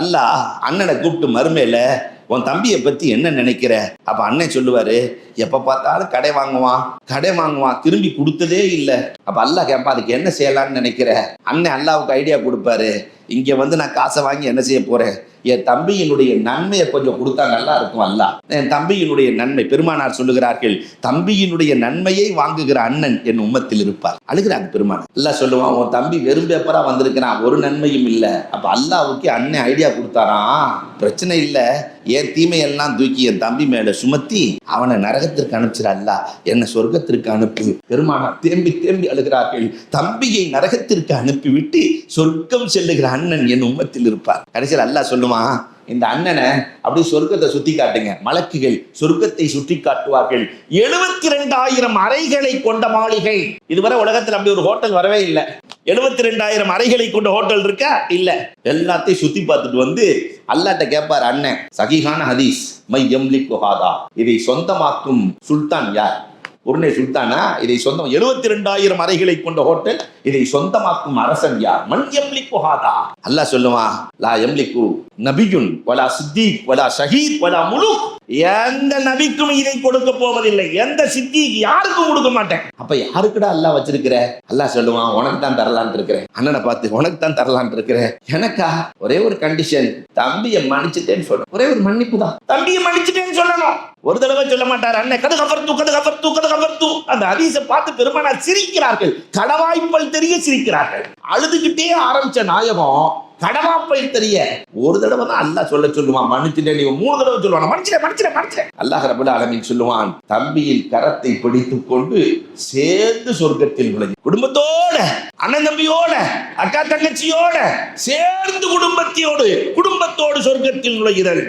அல்லாஹ் அண்ணனை கூப்பிட்டு மறுமையில உன் தம்பியை பத்தி என்ன நினைக்கிற? அப்ப அண்ணன் சொல்லுவாரு, எப்ப பார்த்தாலும் கடை வாங்குவான், திரும்பி கொடுத்ததே இல்லை. அப்ப அல்லாஹ் கேட்பா, அதுக்கு என்ன செய்யலாம்னு நினைக்கிற? அண்ணன் அல்லாவுக்கு ஐடியா கொடுப்பாரு, இங்க வந்து நான் காசை வாங்கி என்ன செய்ய போறேன், என் தம்பியினுடைய நன்மையை கொஞ்சம் கொடுத்தா நல்லா இருக்கும். அல்லாஹ் என் தம்பியினுடைய நன்மை, பெருமானார் சொல்லுகிறார்கள், தம்பியினுடைய நன்மையை வாங்குகிற அண்ணன் என் உம்மத்தில் இருப்பார். அழுகிறாங்க பெருமானார். அல்லாஹ் சொல்லுவான், உன் தம்பி வெறும் பேப்பரா வந்திருக்கிறான், ஒரு நன்மையும் இல்லை. அப்ப அல்லாஹ்வுக்கு அண்ணன் ஐடியா கொடுத்தாராம், பிரச்சனை இல்லை, என் தீமையெல்லாம் தூக்கி என் தம்பி மேல சுமத்தி அவனை நரகத்திற்கு அனுப்பிச்சிட, அல்லாஹ் என்ன சொர்க்கத்திற்கு அனுப்பு. பெருமானார் தேம்பி தேம்பி அழுகிறார்கள், தம்பியை நரகத்திற்கு அனுப்பிவிட்டு சொர்க்கம் செல்லுகிற அண்ணன் என் உம்மத்தில் இருப்பார். கடைசியில் அல்லாஹ் சொல்லுவான், இந்த அண்ணனை அப்படி சொர்க்கத்தை சுத்தி காட்டுங்க. மலக்குகள் சொர்க்கத்தை சுற்றி காட்டுவார்கள். 72,000 அறைகளை கொண்ட மாளிகை. இதுவரை உலகத்தில் அப்படி ஒரு ஹோட்டல் வரவே இல்லை. 72,000 அறைகளை கொண்ட ஹோட்டல் இருக்கா? இல்ல. எல்லாத்தையும் சுத்தி பார்த்துட்டு வந்து அல்லாஹ்ட்ட கேட்பார் அண்ணன், சஹீஹான ஹதீஸ், மை யம்லிகு ஹாதா, இதை சொந்தமாக்கும் சுல்தான் யார்? உடனே சுல்தானா, இதை சொந்தம் 72,000 அறைகளை கொண்ட ஹோட்டல், இதை சொந்தமாக்கும் அரசன் யார்? மன் யம்லிகு ஹாதா. அல்லாஹ் சொல்லுவான், லா யம்லிகு நபியுன் வலா சித்தீக் வலா ஷஹீத் வலா முலுக், எந்த நபிக்கும் இதை கொடுக்க போவதில்லை, எந்த சித்திக்கு யாருக்கும் கொடுக்க மாட்டேன். அப்ப யாருக்குடா அல்லாஹ் வச்சிருக்கிற? அல்லாஹ் சொல்லுவான், உனக்கு தான் தரலான் இருக்கிறேன். அண்ணனை பார்த்து, உனக்கு தான் தரலான் இருக்கிறேன். எனக்கா? ஒரே ஒரு கண்டிஷன், தம்பியை மன்னிச்சுட்டேன்னு சொல்லணும். ஒரே ஒரு மன்னிப்பு தான், தம்பியை மன்னிச்சுட்டேன்னு சொல்லணும். ஒரு தடவை சொல்ல மாட்டார் அண்ணன், கது கபர்த்து. அந்த ஹதீஸை பார்த்து பெருமானார் சிரிக்கிறார்கள், கடவாய்ப்பல் தெரிய சிரிக்கிறார்கள். அழுதுகிட்டே ஆரம்பிச்ச நாயகம் கடவாப்பல் தெரிய ஒரு தடவை தான் அல்லாஹ் சொல்லுவான், மன்னிச்சுட்டேன். 3 தடவை சொல்லுவான், மன்னிச்சிட்டேன். அல்லாஹ் ரப்பல் ஆலமீன் சொல்லுவான், தம்பியின் கரத்தை பிடித்துக் கொண்டு சேர்ந்து சொர்க்கத்தில் நுழைஞ்சு, குடும்பத்தோட, அண்ணன் தம்பியோட, அக்கா தங்கச்சியோட சேர்ந்து குடும்பத்தோடு சொர்க்கத்தில் நுழைகிறல்.